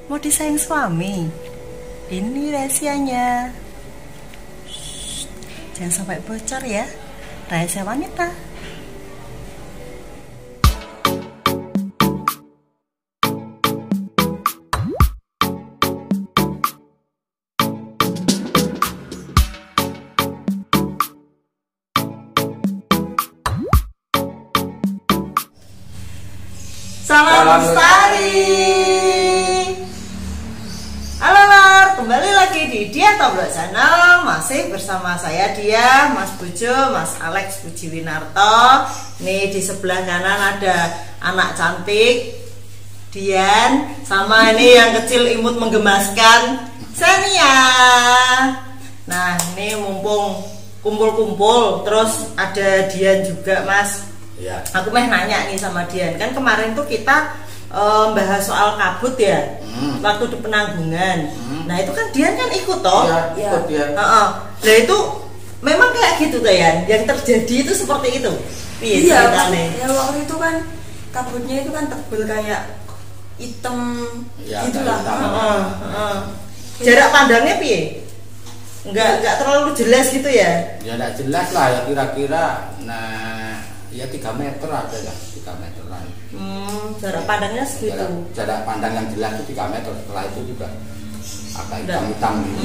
Mau disayang suami? Ini rahasianya. Shh, jangan sampai bocor ya. Rahasia wanita. Salam Lestari. Halo Lor, kembali lagi di Dia Toblok Channel. Masih bersama saya Dia, Mas Bujo, Mas Alex Pujiwinarto. Nih di sebelah kanan ada anak cantik Dian, sama ini yang kecil imut menggemaskan Sania. Nah ini mumpung kumpul-kumpul, terus ada Dian juga Mas. Ya. Aku nanya nih sama Dian, kan kemarin tuh kita bahas soal kabut ya, waktu di Penanggungan. Nah itu kan Dian kan ikut toh? Iya, ikut Dian. Nah itu memang kayak gitu tuh ya, yang terjadi itu seperti itu. Iya, ya waktu itu kan kabutnya itu kan tebel kayak hitam Ya, gitulah. Jarak pandangnya piye? Enggak terlalu jelas gitu ya? Ya enggak jelas lah ya, kira-kira nah ya 3 meter ada ya, 3 meteran. Jarak pandangnya segitu. Jarak pandang yang jelas itu 3 meter, setelah itu juga agak hitam-hitam gitu.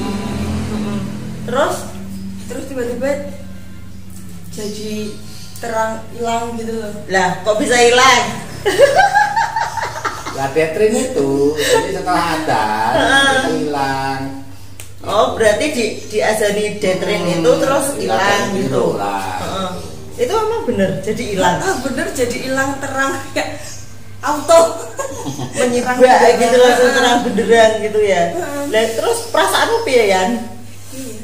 Terus tiba-tiba jadi terang hilang gitu loh. Lah kok bisa hilang? Ya Detrin itu, jadi setelah ada itu hilang. Oh berarti di azani Detrin itu terus hilang gitu. Itu emang bener jadi hilang. Bener jadi hilang terang kayak auto menyerang gitu langsung terang beneran gitu ya. Nah terus perasaanmu piye Yan? Iya,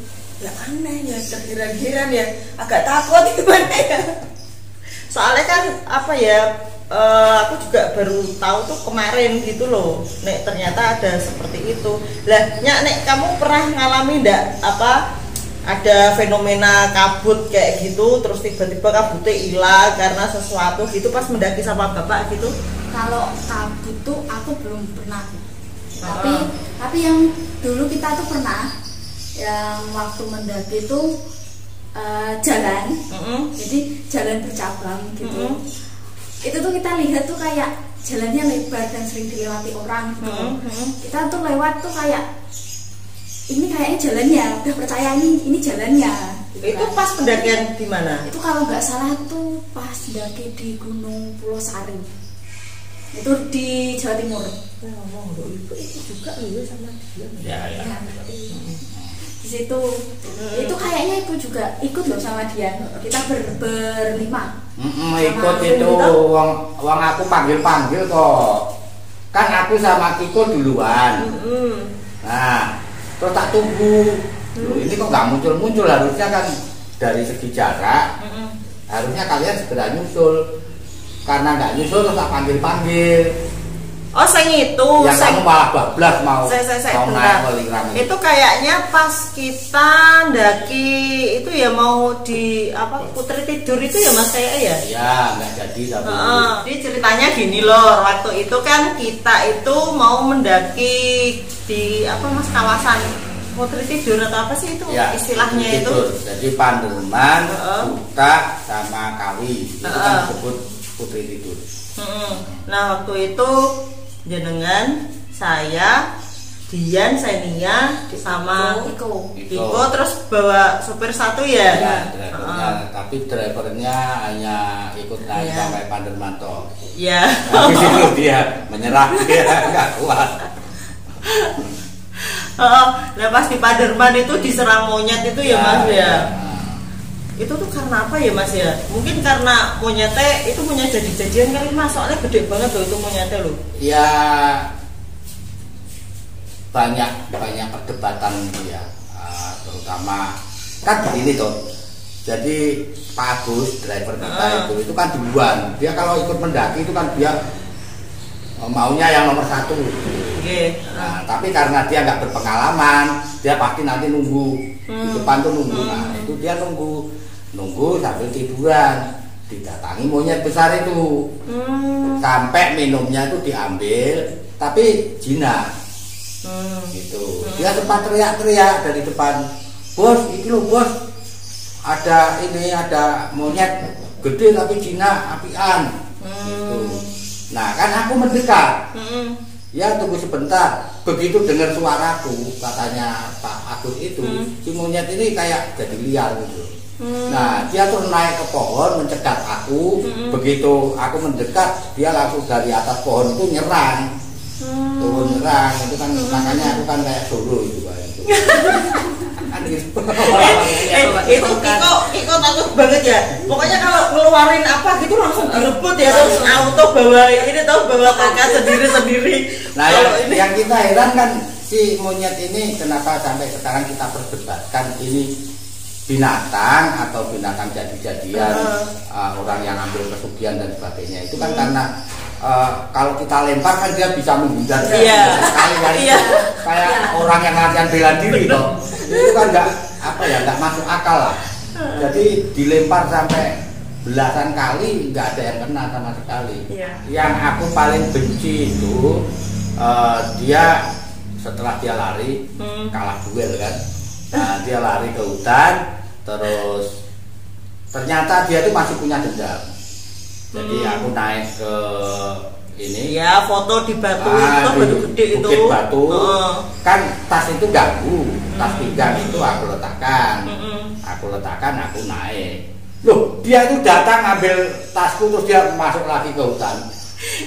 ya aneh ya, tergira-giran ya, agak takut gimana ya. Soalnya kan apa ya, aku juga baru tahu tuh kemarin gitu loh, nek ternyata ada seperti itu. Lah nek kamu pernah ngalami ndak apa ada fenomena kabut kayak gitu, terus tiba-tiba kabutnya hilang karena sesuatu gitu pas mendaki sama bapak gitu? Kalau kabut tuh aku belum pernah. Tapi yang dulu kita tuh pernah, yang waktu mendaki tuh jalan, jadi jalan bercabang gitu. Itu tuh kita lihat tuh kayak jalannya lebar dan sering dilewati orang gitu. Kita tuh lewat tuh kayak ini kayaknya jalannya, udah percaya ini jalannya gitu. Itu kan pas pendakian di mana? Itu kalau nggak salah tuh pas mendaki di Gunung Pulau Sari, itu di Jawa Timur. Itu juga sama dia. Ya. Di situ itu kayaknya itu juga ikut loh sama dia. Kita berlima. Ikut itu wong aku panggil kok. Kan aku sama Kiko duluan. Nah, terus tak tunggu. Loh, ini kok nggak muncul harusnya kan dari segi jarak. Harusnya kalian segera nyusul. Karena nggak nyusul terus tak panggil. Oh, itu. Ya kamu malah bablas mau naik melirang. Itu kayaknya pas kita ndaki itu ya mau di apa Putri Tidur itu ya Mas kayak ya? Ya, nggak jadi tapi. Jadi ceritanya gini loh, waktu itu kan kita itu mau mendaki di apa Mas kawasan Putri Tidur atau apa sih itu ya, istilahnya itu? Jadi Panderman, Buta sama Kawi itu kan disebut Putri Tidur. Nah waktu itu jenengan, saya, Dian, Senia, sama Iko terus bawa supir satu ya? Ya drivernya, tapi drivernya hanya ikut naik sampai Pandermanto. Ya. Habis itu dia menyerah, dia nggak kuat. Nah pas di Paderman itu diserang monyet itu ya Mas ya? Itu tuh karena apa ya Mas ya? Mungkin karena monyetnya itu punya jadi-jadian kali Mas, soalnya gede banget loh itu monyetnya loh. Ya banyak perdebatan ya, terutama kan begini toh. Jadi Pak Agus driver kita itu kan duluan. Dia kalau ikut mendaki itu kan dia maunya yang nomor 1. Nah, tapi karena dia nggak berpengalaman, dia pasti nanti nunggu di depan tuh nunggu. Nah itu dia nunggu sambil tiduran, didatangi monyet besar itu. Sampai minumnya itu diambil, tapi jinak. Gitu. Dia sempat teriak-teriak dari depan, bos, itu loh bos, ada monyet gede tapi Cina apian. Gitu. Nah kan aku mendekat, ya tunggu sebentar. Begitu dengar suaraku, katanya Pak Agus itu, si monyet ini kayak jadi liar gitu. Nah dia terus naik ke pohon mencegat aku. Begitu aku mendekat, dia langsung dari atas pohon itu nyerang. Turun nyerang itu kan, makanya aku kan kayak Solo itu Pak. Itu Kiko takut banget ya. Pokoknya kalau ngeluarin apa gitu langsung direbut ya, terus auto bawa kakak sendiri. Nah yang kita heran kan si monyet ini kenapa sampai sekarang kita perdebatkan ini binatang atau binatang jadi-jadian, orang yang ambil pesugihan dan sebagainya itu kan karena kalau kita lempar kan dia bisa menghindar kayak orang yang latihan bela diri toh. Itu kan nggak masuk akal lah. Jadi dilempar sampai belasan kali nggak ada yang kena sama sekali. Yang aku paling benci itu dia setelah dia lari kalah duel kan. Nah, dia lari ke hutan, terus ternyata dia tuh masih punya dendam. Jadi aku naik ke ini. Ya, foto di batu itu batu gede itu. Bukit Batu. Kan tas itu ganggu. Tas pinggang itu aku letakkan. Aku naik. Loh, dia itu datang ambil tasku terus dia masuk lagi ke hutan.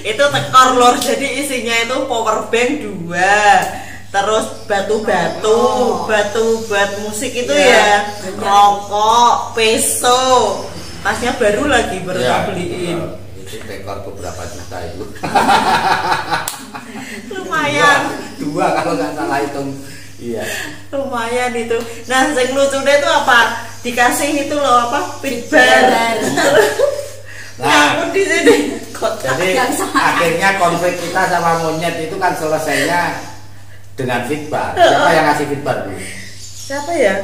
Itu tekor lor. Jadi isinya itu power bank 2. Terus batu-batu, batu buat musik itu ya, rokok, peso. Tasnya baru lagi beliin. Itu tekor beberapa juta itu. Lumayan. Dua kalau nggak salah hitung. Iya. Lumayan itu. Nah, yang lucunya itu apa? Dikasih itu loh apa? Pitbar. Nah, di sini. Jadi akhirnya konflik kita sama monyet itu kan selesainya dengan fitbar. Siapa yang ngasih fitbar dulu? Siapa ya?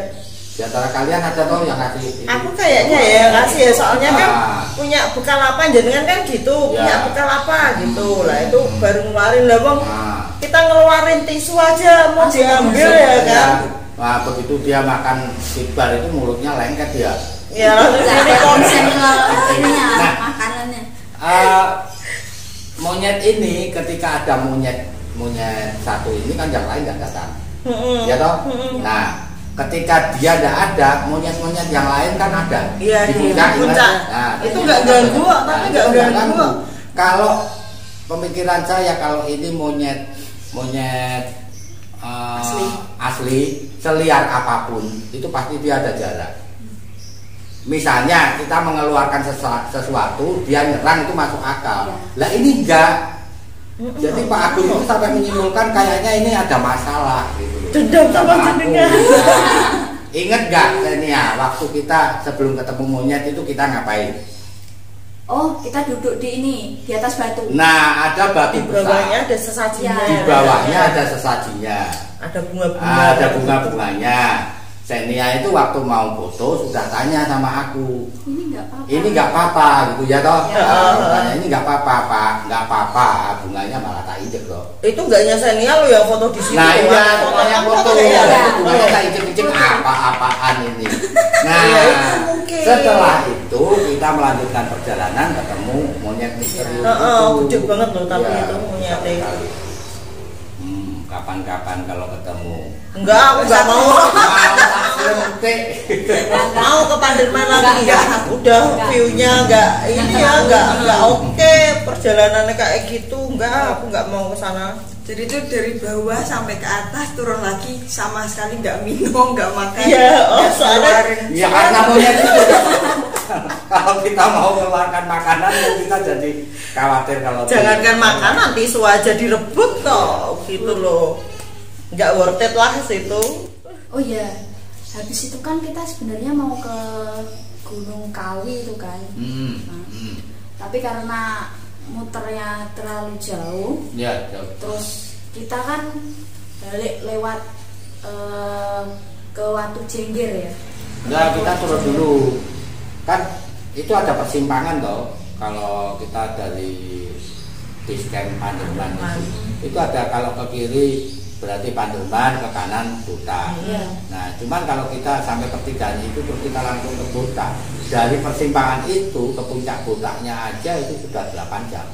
Di antara kalian ada toh yang ngasih ini? Aku kayaknya ya ngasih ya, soalnya kan punya Bukalapak jenengan kan gitu, punya Bukalapak gitu. Lah itu baru ngeluarin lah Bang. Kita ngeluarin tisu aja mau diambil ya kan. Nah, begitu dia makan fitbar itu mulutnya lengket ya. Ya, jadi konsen nah, makanannya. Monyet ini ketika ada monyet satu ini kan yang lain nggak datang. Ya toh? Nah, ketika dia tidak ada, monyet-monyet yang lain kan ada. Iya, di puncak. Nah, itu nggak ganggu, tapi nggak ganggu. Kalau pemikiran saya, kalau ini monyet asli, seliar apapun, itu pasti dia ada jarak. Misalnya kita mengeluarkan sesuatu, dia nyerang itu masuk akal. Lah ini enggak. Jadi Pak Agus itu sampai menyimpulkan kayaknya ini ada masalah gitu. Dendam sama jenengan. Ingat nggak Senia, waktu kita sebelum ketemu monyet itu kita ngapain? Oh, kita duduk di atas batu. Nah, ada batu besar. Di bawahnya ada sesajinya. Di bawahnya ada sesajinya. Ada bunga-bunga. Ada bunga-bunganya. Senia itu waktu mau foto sudah tanya sama aku. Ini nggak apa-apa gitu ya toh. Tanya ini nggak apa-apa Pak, nggak apa-apa, bunganya malah tak injek loh. Itu enggaknya Senia lo yang foto di situ. Nah iya, pokoknya foto bunganya tak injek-injek apa-apaan ini. Nah setelah itu kita melanjutkan perjalanan ketemu monyet misterius itu. Gede banget loh tapi itu monyetnya. Kapan-kapan kalau ketemu. Enggak, aku enggak mau. Mau ke Panderman lagi ya. Udah view-nya enggak oke, perjalanannya kayak gitu. Enggak, aku enggak mau ke sana. Jadi itu dari bawah sampai ke atas turun lagi sama sekali nggak minum, nggak makan. Iya, soalnya ya karena monyet itu. Kalau kita mau mengeluarkan makanan kita jadi khawatir kalau jangankan makanan, tisu aja direbut toh, gitu loh. Nggak worth it lah situ. Oh iya, habis itu kan kita sebenarnya mau ke Gunung Kawi itu kan. Tapi karena muternya terlalu jauh, ya, jauh. Terus kita kan balik lewat ke Watu Jengger ya. Nah, kita turun dulu. Kan itu ada persimpangan toh. Kalau kita dari base camp Panderman itu ada, kalau ke kiri berarti Panderman, ke kanan Buta. Nah, cuman kalau kita sampai pertigaan itu terus kita langsung ke Buta. Dari persimpangan itu ke puncak Butanya aja itu sudah 8 jam.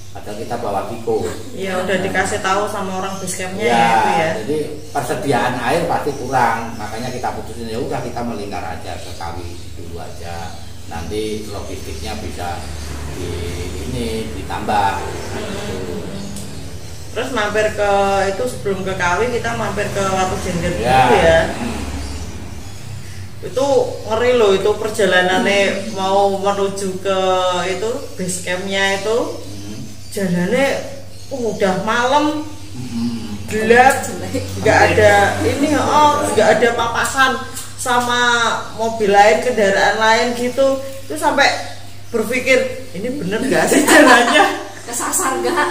Padahal kita bawa Kiko. Ya udah dikasih tahu sama orang basecampnya Ya, itu ya. jadi persediaan air pasti kurang. Makanya kita putusin ya udah kita melingkar aja ke Kawi dulu aja. Nanti logistiknya bisa ditambah. Terus mampir ke itu sebelum ke Kawi kita mampir ke Watu Jengger dulu Ya. ya. Itu ngeri loh itu perjalanannya mau menuju ke itu base campnya itu jalannya udah malam gelap, nggak ada ini nggak ada papasan sama mobil lain, kendaraan lain gitu. Itu sampai berpikir ini bener nggak sih jalannya? Kesasar nggak?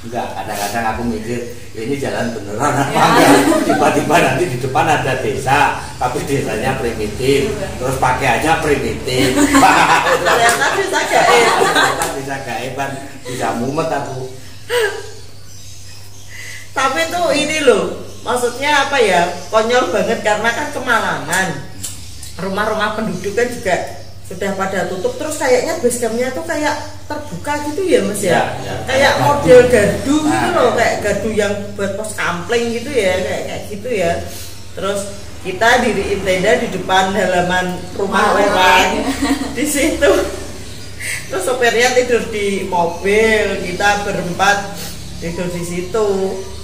Enggak, kadang-kadang aku mikir ini jalan beneran apa enggak. Tiba-tiba nanti di depan ada desa, tapi desanya primitif, terus pakai aja primitif. Ternyata bisa gaib. Bisa gaiban, bisa mumet aku. Tapi tuh ini loh, maksudnya apa ya, konyol banget karena kan kemalaman. Rumah-rumah penduduk kan juga sudah pada tutup, terus kayaknya basecampnya tuh kayak terbuka gitu ya Mas ya, kayak model gardu gitu loh, kayak gardu yang buat pos kampling gitu ya, kayak gitu ya. Terus kita diriin tenda di depan halaman rumah orang di situ. Terus sopirnya tidur di mobil, kita berempat tidur di situ.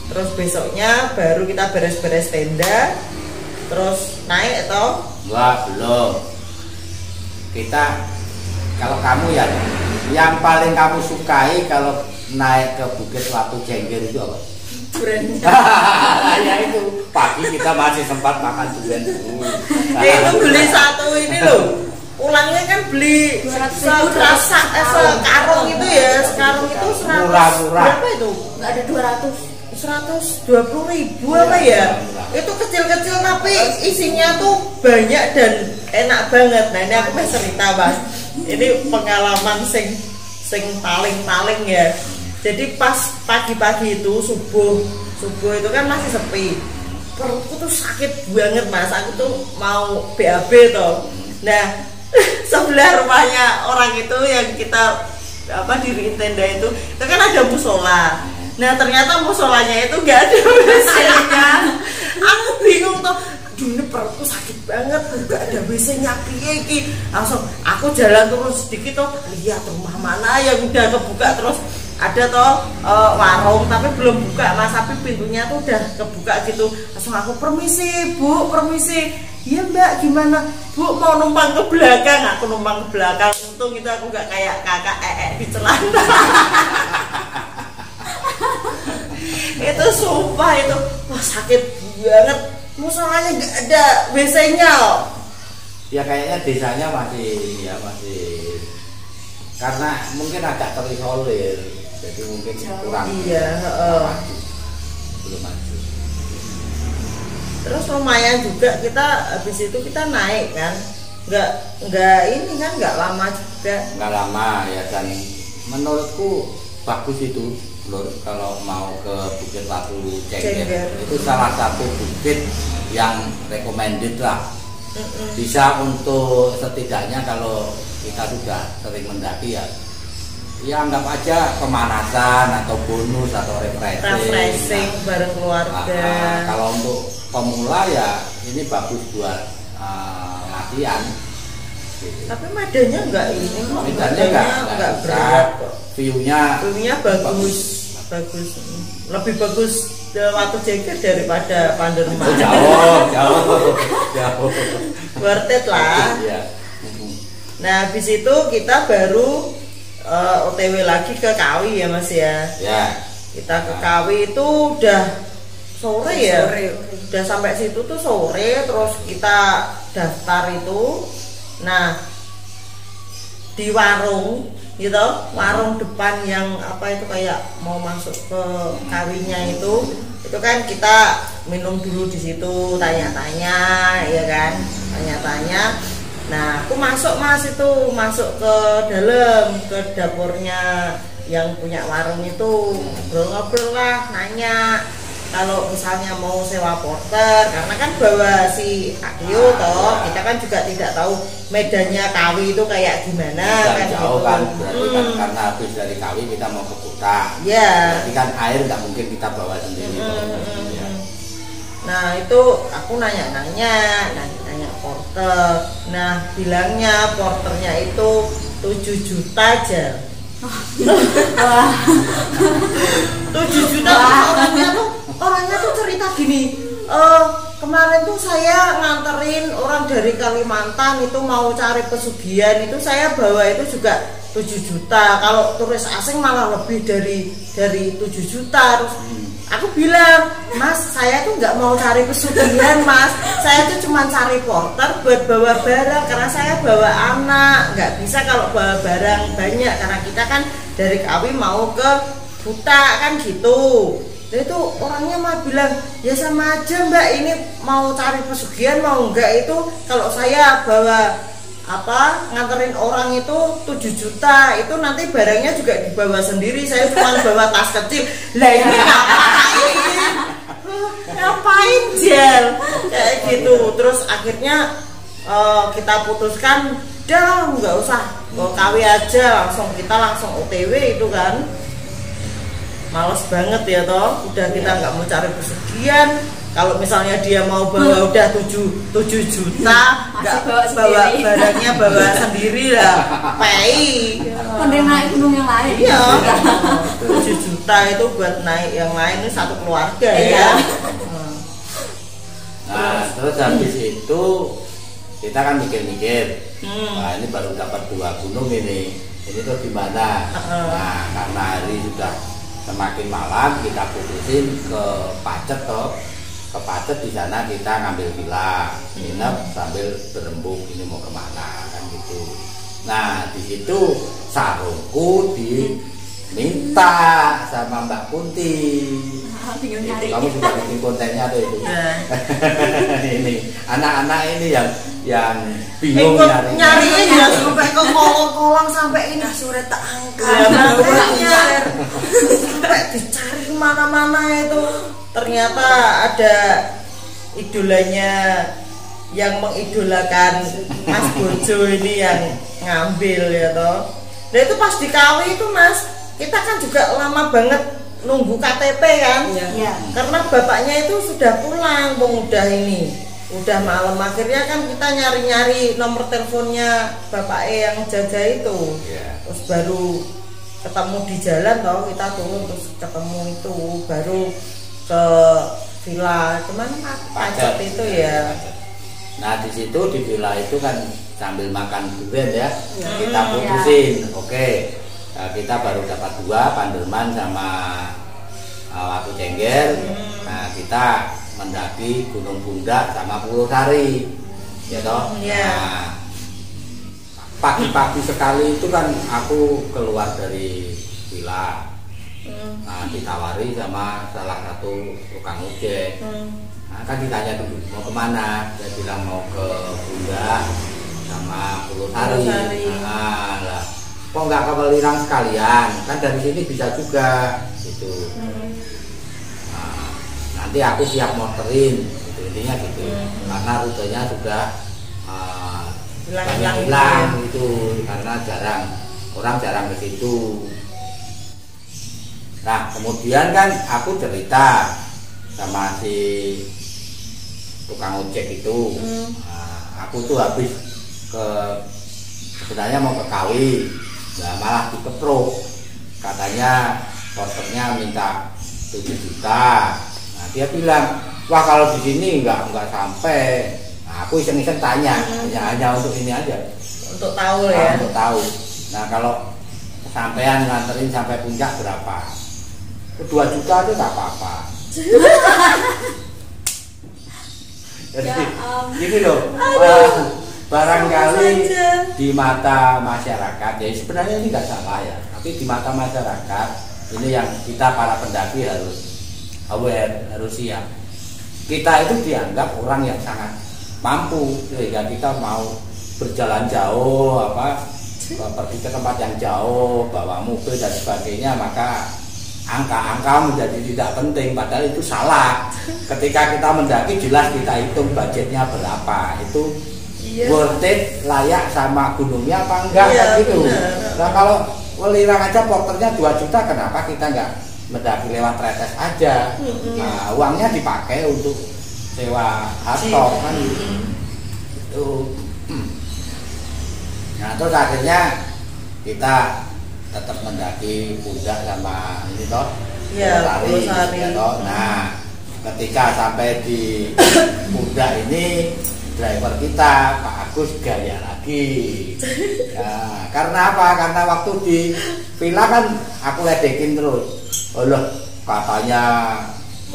Terus besoknya baru kita beres-beres tenda, terus naik atau? Wah, belum. Kita, kalau kamu ya, yang paling kamu sukai kalau naik ke Bukit Watu Jengger itu apa? Durian. Ya itu, pagi kita masih sempat makan durian dulu. Itu beli satu ini loh, pulangnya kan beli sekarung itu ya, sekarung itu 100 murah-murah. berapa itu? Nggak ada 200. 120.000 apa ya? Itu kecil-kecil tapi isinya tuh banyak dan enak banget. Nah ini aku mau cerita Mas, ini pengalaman sing paling ya. Jadi pas pagi-pagi itu subuh itu kan masih sepi, perutku tuh sakit banget Mas, aku tuh mau BAB toh. Nah sebelah rumahnya orang itu yang kita diriin tenda itu kan ada musola. Nah ternyata musolanya itu gak ada WC-nya. Aku bingung tuh, ini perutku sakit banget, gak ada WC-nya piye iki. Langsung aku jalan terus sedikit tuh, lihat rumah mana yang udah kebuka, terus ada toh warung tapi belum buka Mas, tapi pintunya tuh udah kebuka gitu. Langsung aku permisi Bu, permisi. Iya Mbak, gimana Bu, mau numpang ke belakang? Aku numpang ke belakang. Untung itu aku gak kayak kakak di celana. Itu sumpah itu, wah sakit banget. Musolanya nggak ada WC-nya. Ya kayaknya desanya masih karena mungkin agak terisolir, jadi mungkin kurang. Iya, belum maju. Terus lumayan juga kita habis itu kita naik kan, nggak ini kan nggak lama juga. Nggak lama ya, dan menurutku bagus itu. Kalau mau ke Bukit Watu Jengger itu salah satu bukit yang recommended lah. Bisa untuk setidaknya kalau kita sudah sering mendaki ya anggap aja pemanasan atau bonus atau refreshing bareng keluarga. Kalau untuk pemula ya ini bagus buat latihan. Tapi medanya enggak ini kok. Medanya enggak berat. View-nya bagus. Lebih bagus Watu Jengger daripada Panderman. Jauh. Worth it lah. Nah habis itu kita baru OTW lagi ke Kawi ya Mas ya. Kita ke Kawi itu udah sore ya. Udah sampai situ tuh sore, terus kita daftar itu. Nah di warung gitu, warung depan yang itu kayak mau masuk ke Kawinya itu kan kita minum dulu di situ, tanya-tanya ya kan, tanya-tanya. Nah aku masuk Mas, itu masuk ke dalam, ke dapurnya yang punya warung itu ngobrol-ngobrol lah, nanya kalau misalnya mau sewa porter, karena kan bawa si Adio toh, kita kan juga tidak tahu medannya Kawi itu kayak gimana kan jauh gitu. kan, berarti kan karena habis dari Kawi kita mau ke kota, Ya. berarti kan air nggak mungkin kita bawa sendiri ya. Nah itu aku nanya porter. Nah bilangnya porternya itu 7 juta aja. 7 juta orangnya tuh cerita gini, kemarin tuh saya nganterin orang dari Kalimantan itu mau cari pesugihan, itu saya bawa itu juga 7 juta. Kalau turis asing malah lebih dari 7 juta. Terus aku bilang, Mas, saya tuh nggak mau cari pesugihan, Mas. Saya tuh cuma cari porter buat bawa barang, karena saya bawa anak. Nggak bisa kalau bawa barang banyak, karena kita kan dari Kawi mau ke Kuta kan gitu. Nah itu orangnya mah bilang, ya sama aja Mbak, ini mau cari pesugihan mau enggak, itu kalau saya bawa nganterin orang itu 7 juta, itu nanti barangnya juga dibawa sendiri, saya cuma bawa tas kecil. Lah ini ngapain Jel kayak gitu. Terus akhirnya kita putuskan udah nggak usah ke Kawi aja, kita langsung OTW itu kan. Males banget ya toh, udah kita nggak mau cari pesugihan. Kalau misalnya dia mau bawa udah 7 juta, nggak bawa barangnya bawa sendiri lah, pay. Mending naik gunung yang lain. Iya, 7 juta itu buat naik yang lain, ini satu keluarga ya. Nah terus habis itu kita kan mikir-mikir, nah ini baru dapat 2 gunung ini tuh gimana? Nah karena hari sudah semakin malam, kita putusin ke Pacet toh. Ke Pacet, di sana kita ngambil villa, nginep sambil berembuk ini mau kemana kan gitu. Nah di situ sarungku diminta sama Mbak Kunti. Itu kamu sudah bikin kontennya tuh itu. Ini anak-anak ini yang bingung nyariin ya sampai ke kolong-kolong, sampai ini sore tak angkat. Sampai dicari kemana-mana itu. Ternyata ada idolanya yang mengidolakan Mas Bojo ini yang ngambil ya toh. Nah itu pas di Kawi itu Mas, kita kan juga lama banget nunggu KTP kan. Iya. Karena bapaknya itu sudah pulang, udah malam. Akhirnya kan kita nyari-nyari nomor teleponnya bapak yang jaga itu. Terus baru ketemu di jalan toh, kita turun terus ketemu itu, baru ke villa cuman Pacet itu ya. Nah di situ di villa itu kan sambil makan durian ya, kita putusin, oke. Nah, kita baru dapat 2, Panderman sama Watu Cengger. Nah kita mendaki Gunung Pundak sama Pulau Sari, ya toh. Nah pagi-pagi sekali itu kan aku keluar dari villa. Nah, ditawari sama salah satu tukang ojek. Nah, kan ditanya dulu mau kemana, dia bilang mau ke Pundak sama Pulau Sari. Nah, lah, kok nggak ke Welirang sekalian? Kan dari sini bisa juga, gitu. Nah, nanti aku siap motorin, gitu, intinya gitu. Karena rutenya sudah hilang gitu, karena orang jarang ke situ. Nah kemudian kan aku cerita sama si tukang ojek itu. Nah, aku tuh habis sebenarnya mau ke Kawi, nah, malah dikeprok, katanya porternya minta 7 juta. Nah dia bilang, wah kalau di sini nggak sampai. Nah, aku iseng-iseng tanya, hanya untuk ini aja, untuk tahu ya. Untuk tahu. Nah kalau sampean nganterin sampai puncak berapa? 2 juta itu tak apa-apa. Jadi gini loh, barangkali di mata masyarakat, ya sebenarnya ini nggak salah ya, tapi di mata masyarakat ini yang kita para pendaki harus aware, harus siap. Kita itu dianggap orang yang sangat mampu, sehingga kita mau berjalan jauh pergi ke tempat yang jauh, bawa mobil dan sebagainya, maka angka-angka menjadi tidak penting, padahal itu salah. Ketika kita mendaki jelas kita hitung budgetnya berapa, itu worth it, layak sama gunungnya apa enggak, kan gitu. Nah kalau Welirang aja porternya 2 juta, kenapa kita enggak mendaki lewat tretes aja? Nah uangnya dipakai untuk sewa hardtop kan itu. Nah terus akhirnya kita tetap mendaki puncak sama ini toh, Pulau Sari ya toh. Nah ketika sampai di puncak ini, driver kita Pak Agus gaya lagi. Nah, karena apa? Karena waktu di villa kan aku ledekin terus. Allah katanya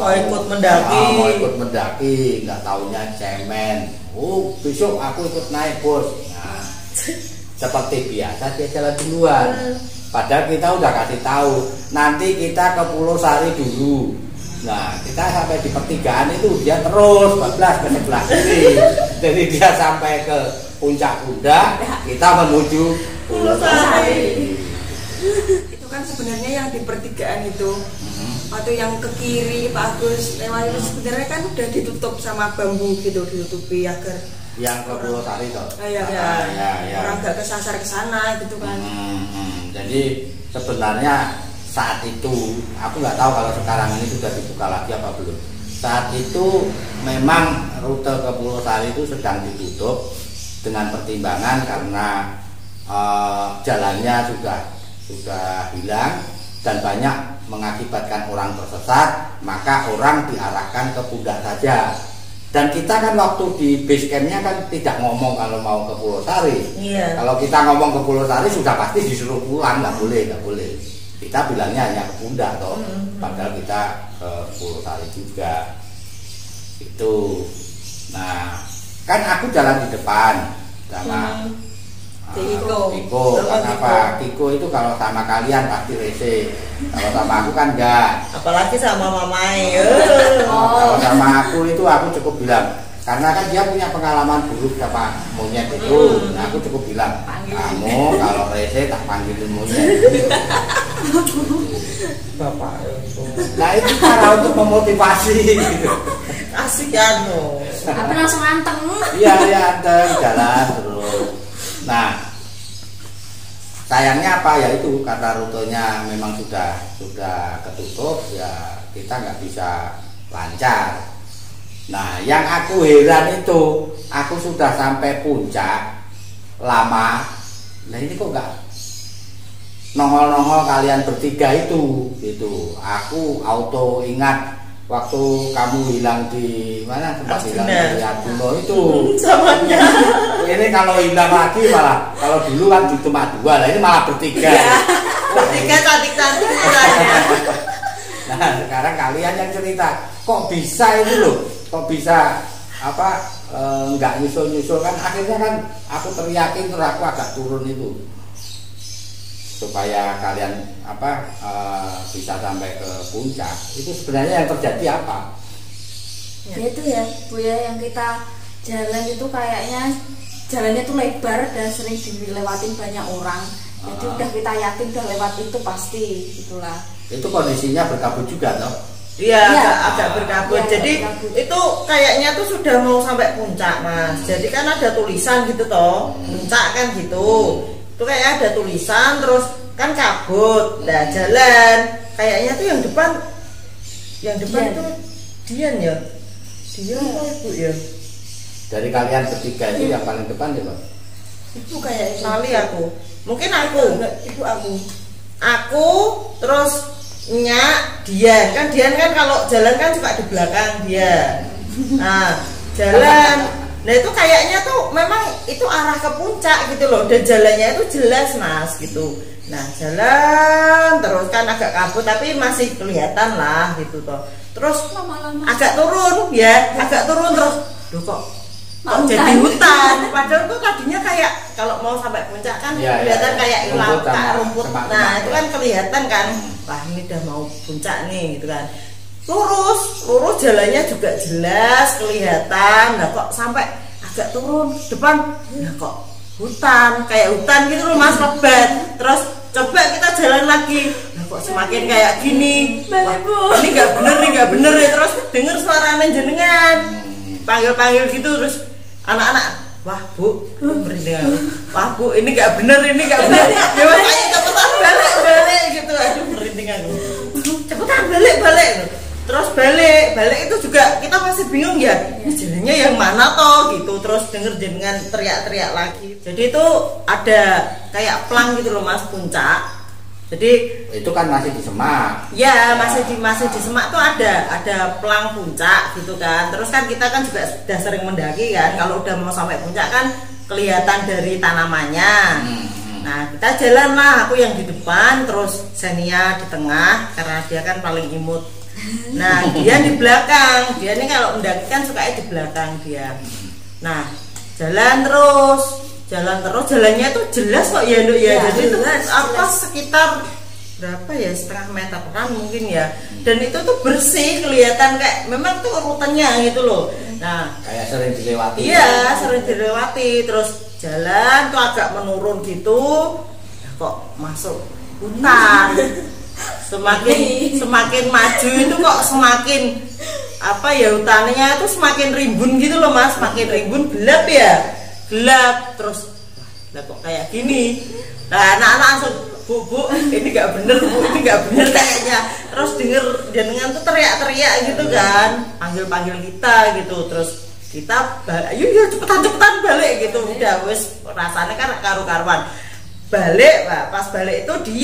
mau ikut mendaki. Mau ikut mendaki, nggak taunya cemen. Oh besok aku ikut naik bos. Nah, seperti biasa dia jalan duluan. Padahal kita udah kasih tahu nanti kita ke Pulau Sari dulu. Nah kita sampai di pertigaan itu dia terus bablas ke sebelah kiri. Jadi dia sampai ke puncak kuda, kita menuju Pulau Sari. Itu kan sebenarnya yang di pertigaan itu, waktu yang ke kiri Pak Agus lewat itu sebenarnya kan udah ditutup sama bambu gitu, ditutupi agar yang ke Pulau Sari toh. Ya. Orang nggak kesasar ke sana gitu kan. Jadi sebenarnya saat itu aku nggak tahu kalau sekarang ini sudah dibuka lagi apa belum. Saat itu memang rute ke Pulau Sari itu sedang ditutup dengan pertimbangan karena jalannya sudah hilang dan banyak mengakibatkan orang tersesat, maka orang diarahkan ke Puncak saja. Dan kita kan waktu di base campnya kan tidak ngomong kalau mau ke Pulau Sari. Kalau kita ngomong ke Pulau Sari sudah pasti disuruh pulang, nggak boleh. Kita bilangnya hanya ke Puncak toh, padahal kita ke Pulau Sari juga. Itu. Nah, kan aku jalan di depan sama Kiko. Kenapa? Kiko itu kalau sama kalian pasti rese. Kalau sama aku kan enggak. Apalagi sama mamai. Kalau sama aku itu aku cukup bilang, karena kan dia punya pengalaman buruk sama monyet itu. Nah aku cukup bilang, kamu kalau rese tak panggilin monyet. Bapak. Nah itu cara untuk memotivasi. Asik ya no. Apa langsung anteng? Iya anteng jalan terus. Nah sayangnya apa ya itu karena rutenya memang sudah ketutup ya kita nggak bisa lancar. Nah yang aku heran itu aku sudah sampai puncak lama, nah ini kok nggak nongol kalian bertiga itu gitu. Aku auto ingat waktu kamu hilang di mana tempat hilang di Arjuna itu samanya. Ini kalau hilang lagi malah kalau dulu kan cuma 2, lah ini malah bertiga. Bertiga cantik-cantik misalnya. Nah sekarang kalian yang cerita kok bisa ini loh, kok bisa apa nggak nyusul kan akhirnya kan aku teriakin terus aku agak turun itu supaya kalian bisa sampai ke puncak. Itu sebenarnya yang terjadi apa? Ya itu ya Bu ya, yang kita jalan itu kayaknya jalannya tuh lebar dan sering dilewatin banyak orang. Jadi udah kita yakin udah lewat itu pasti itulah. Itu kondisinya berkabut juga toh? Iya, agak berkabut. Jadi berkabut. Itu kayaknya tuh sudah mau sampai puncak Mas. Jadi kan ada tulisan gitu toh, puncak kan gitu. Itu kayak ada tulisan terus kan kabut. Nah jalan kayaknya tuh yang depan tuh Dian ya. Dian apa Ibu ya? Dari kalian bertiga itu yang paling depan ya Pak? Ibu kayak kali aku. Mungkin aku. Ibu aku. Aku terus Nyak, Dian kan kalau jalan kan suka di belakang dia. Nah, jalan. Nah, itu kayaknya tuh memang itu arah ke puncak gitu loh. Dan jalannya itu jelas Mas gitu. Nah, jalan terus kan agak kabut tapi masih kelihatan lah gitu toh. Terus lama-lama agak turun terus. Loh kok jadi hutan. Padahal tuh tadinya kayak kalau mau sampai puncak kan kelihatan kayak rumput. Nah itu kan kelihatan kan, wah ini udah mau puncak nih gitu kan. Lurus jalannya juga jelas kelihatan. Nah kok sampai agak turun depan, nah kok hutan, kayak hutan gitu loh Mas, lebat. Terus coba kita jalan lagi, nah, kok semakin kayak gini, wah, ini nggak bener ya. Terus denger suara jenengan panggil gitu, terus anak-anak, wah Bu, merinding. Wah Bu, ini nggak bener. Ya Mas, ayo cepetan balik gitu. Aduh, merinding aku. Cepetan balik. Terus balik itu juga kita masih bingung ya, jalannya yang mana toh gitu. Terus denger jenengan teriak-teriak lagi. Jadi itu ada kayak plang gitu loh Mas, puncak. Jadi itu kan masih di Semak. Ya, masih di Semak tuh ada plang puncak gitu kan. Terus kan kita kan juga sudah sering mendaki kan. Kalau udah mau sampai puncak kan kelihatan dari tanamannya. Nah, kita jalan lah, aku yang di depan, terus Xenia di tengah karena dia kan paling imut. Nah, dia di belakang. Dia ini kalau mendaki kan sukanya di belakang dia. Nah, jalan terus, jalannya tuh jelas kok ya, Nduk ya. Jadi itu apa sekitar berapa ya, setengah meteran mungkin ya. Dan itu tuh bersih, kelihatan kayak memang tuh rutenya gitu loh. Nah, kayak sering dilewati. Iya, sering dilewati. Terus jalan tuh agak menurun gitu, ya kok masuk hutan. Semakin maju itu kok semakin apa ya, hutannya tuh semakin rimbun gitu loh Mas, semakin rimbun, gelap terus lah kok kayak gini. Nah, anak-anak langsung, Bu, ini nggak bener kayaknya. Terus denger jenengan tuh teriak-teriak gitu kan, panggil kita gitu. Terus kita yuk cepetan balik gitu. Udah wes rasanya kan karu-karuan balik. Nah, pas balik itu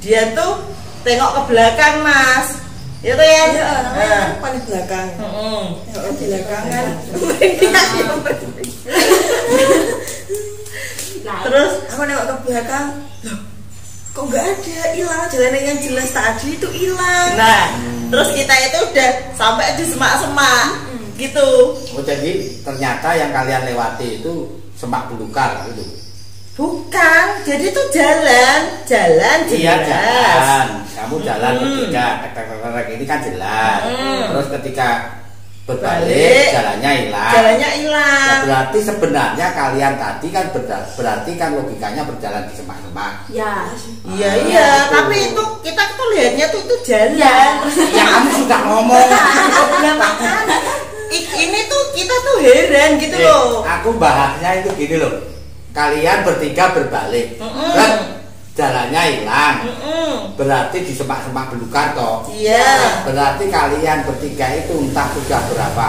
dia tuh tengok ke belakang Mas, ya tuh ya. Iya, paling belakang. Tengok ke belakang kan. Terus aku nengok ke belakang, loh, kok nggak ada, hilang jalan yang jelas tadi itu hilang. Nah, terus kita itu udah sampai di semak-semak gitu. Oh, jadi ternyata yang kalian lewati itu Semak Belukar gitu. Bukan, jadi itu jalan Iya, jelas. jalan. Kamu jalan bertiga, tek ini kan jelas. Terus ketika berbalik jalannya hilang. Ya, berarti sebenarnya kalian tadi kan berarti kan logikanya berjalan di semak-semak. Ya. Iya, tapi itu kita tuh lihatnya tuh itu jalan. Ya kamu sudah ngomong. Ini tuh kita tuh heran gitu loh. Aku bahasnya itu gini loh. Kalian bertiga berbalik, jalannya hilang. Berarti di semak-semak Belukar toh. Iya. Berarti kalian bertiga itu entah sudah berapa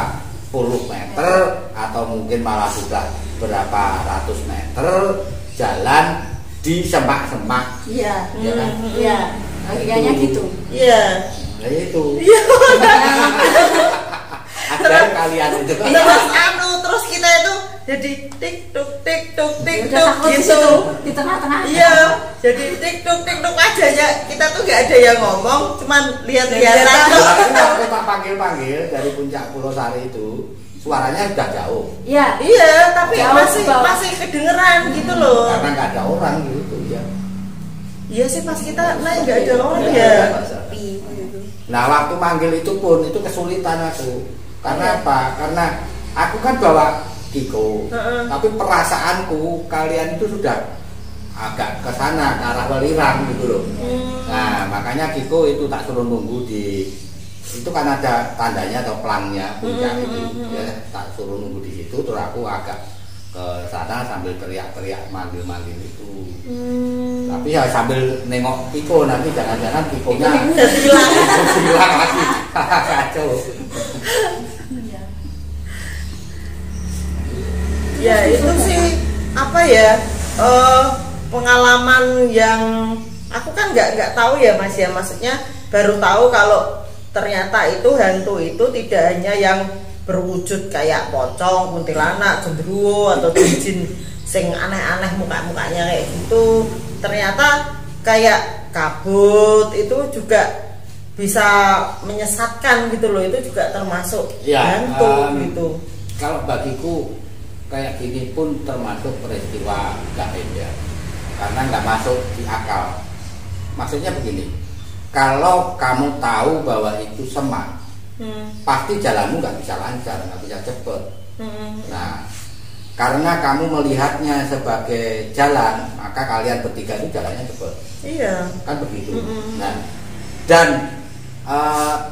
puluh meter atau mungkin malah sudah berapa ratus meter jalan di semak-semak. Iya. Ya kan? Iya. Logikanya gitu. Iya. Nah itu. Iya. Ada kalian itu. Terus kita itu jadi tik tuk gitu di tengah-tengah. Iya, jadi tik tuk aja ya. Kita tuh nggak ada yang ngomong, cuman lihat-lihatan. Aku tak panggil dari puncak Pulau Sari itu, suaranya sudah jauh. Iya, tapi masih kedengeran gitu loh. Karena nggak ada orang gitu ya. Iya sih, pas kita naik nggak ada orang ya. Nah, waktu manggil itu pun itu kesulitan aku. Karena apa? Karena aku kan bawa Kiko, tapi perasaanku kalian itu sudah agak ke sana, ke arah Welirang gitu loh. Nah, makanya Kiko itu tak suruh nunggu di itu kan ada tandanya atau pelangnya puncak itu, ya tak suruh nunggu di situ. Terus aku agak ke sana sambil teriak-teriak manggil-manggil itu. Tapi ya sambil nengok Kiko, nanti jangan-jangan Kikonya hilang lagi. Kacau. Ya itu sih apa ya, pengalaman yang aku kan nggak tahu ya Mas ya, maksudnya baru tahu kalau ternyata itu hantu itu tidak hanya yang berwujud kayak pocong, kuntilanak, genderuwo atau jin sing aneh-aneh mukanya kayak gitu. Ternyata kayak kabut itu juga bisa menyesatkan gitu loh, itu juga termasuk hantu gitu. Kalau bagiku kayak gini pun termasuk peristiwa gaib ya, karena nggak masuk di akal. Maksudnya begini, kalau kamu tahu bahwa itu semak, pasti jalanmu nggak bisa lancar, nggak bisa cepet. Nah, karena kamu melihatnya sebagai jalan, maka kalian bertiga itu jalannya cepat. Iya. Kan begitu. Nah, dan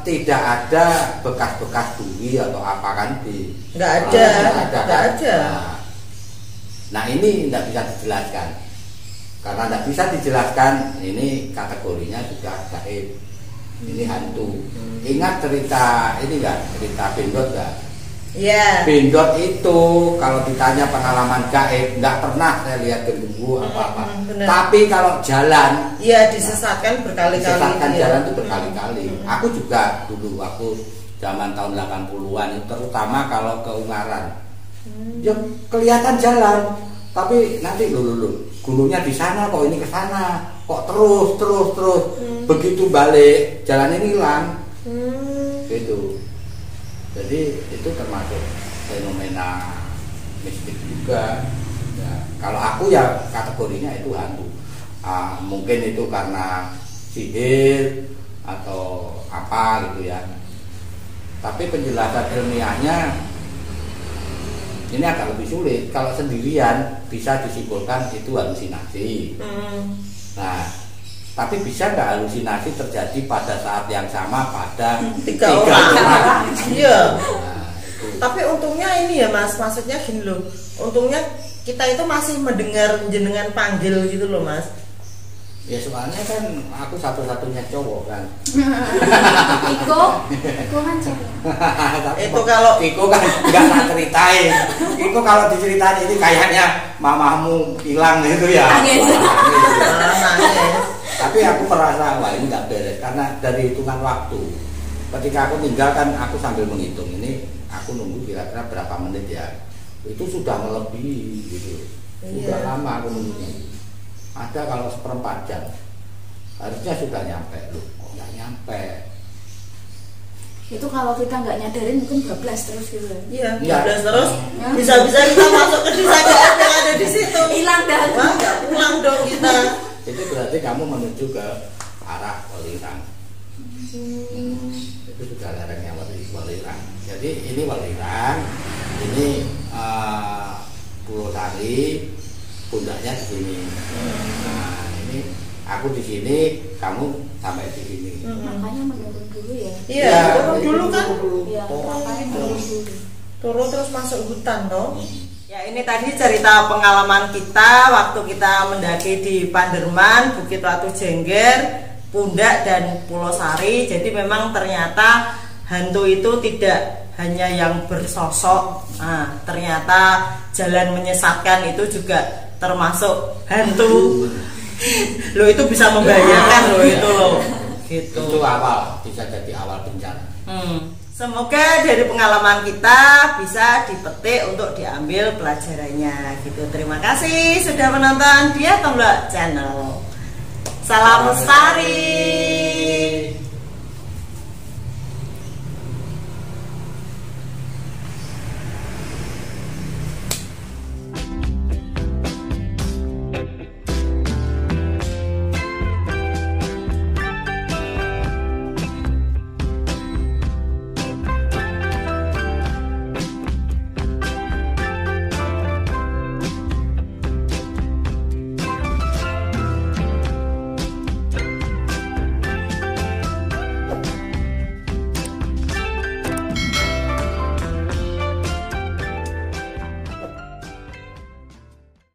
tidak ada bekas-bekas duri atau apa kan di. Nggak ada. Nggak ada. Nah, ini tidak bisa dijelaskan. Karena tidak bisa dijelaskan, ini kategorinya sudah gaib. Ini hantu. Ingat cerita ini enggak? Cerita Bendot enggak? Iya. Bendot itu kalau ditanya pengalaman gaib, enggak pernah saya lihat genderuwo apa-apa. Tapi kalau jalan, iya disesatkan berkali-kali. Disesatkan jalan itu berkali-kali. Aku juga dulu aku zaman tahun 80-an itu terutama kalau ke Ungaran. Ya kelihatan jalan, tapi nanti lulu gunungnya di sana kok ini ke sana, kok terus. Begitu balik jalan ini hilang. Gitu. Jadi itu termasuk fenomena mistik juga. Ya, kalau aku ya kategorinya itu hantu. Mungkin itu karena sihir atau apa gitu ya. Tapi penjelasan ilmiahnya ini agak lebih sulit. Kalau sendirian bisa disimpulkan itu halusinasi. Nah, tapi bisa nggak halusinasi terjadi pada saat yang sama pada tiga orang? Iya. Nah, tapi untungnya ini ya Mas, maksudnya gini loh. Untungnya kita itu masih mendengar jenengan panggil gitu loh Mas. Ya soalnya kan aku satu-satunya cowok kan. Iko kan cewek. Itu kalau Iko kan nggak tak ceritain. Iko kalau diceritain ini kayaknya mamahmu hilang gitu ya. Tapi aku merasa wah ini nggak beres karena dari hitungan waktu. Ketika aku tinggalkan aku sambil menghitung ini aku nunggu kira-kira berapa menit ya. Itu sudah melebihi gitu. Sudah lama aku nunggunya. Ada kalau 1/4 jam harusnya sudah nyampe loh, kok nggak nyampe. Itu kalau kita nggak nyadarin mungkin bablas terus gitu. Iya, bablas terus. Bisa-bisa kita masuk ke desa gaib yang ada di situ. Hilang dah. Wah, nggak pulang dong kita. Itu berarti kamu menuju ke arah Welirang. Itu sudah lerengnya Welirang. Jadi ini Welirang, ini Pulau Sari, pundaknya di sini. Nah, ini aku di sini, kamu sampai di sini. Makanya menurun dulu ya. Iya, turun dulu kan. Iya, makanya menurun dulu. Turun terus masuk hutan toh. Ya ini tadi cerita pengalaman kita waktu kita mendaki di Panderman, Bukit Watu Jengger, Pundak dan Pulau Sari. Jadi memang ternyata hantu itu tidak hanya yang bersosok. Nah, ternyata jalan menyesatkan itu juga termasuk hantu. Lo itu bisa membayangkan lo itu lo. Gitu. Itu awal, bisa jadi awal bencana. Semoga dari pengalaman kita bisa dipetik untuk diambil pelajarannya gitu. Terima kasih sudah menonton Dia Tomblok Channel. Salam lestari.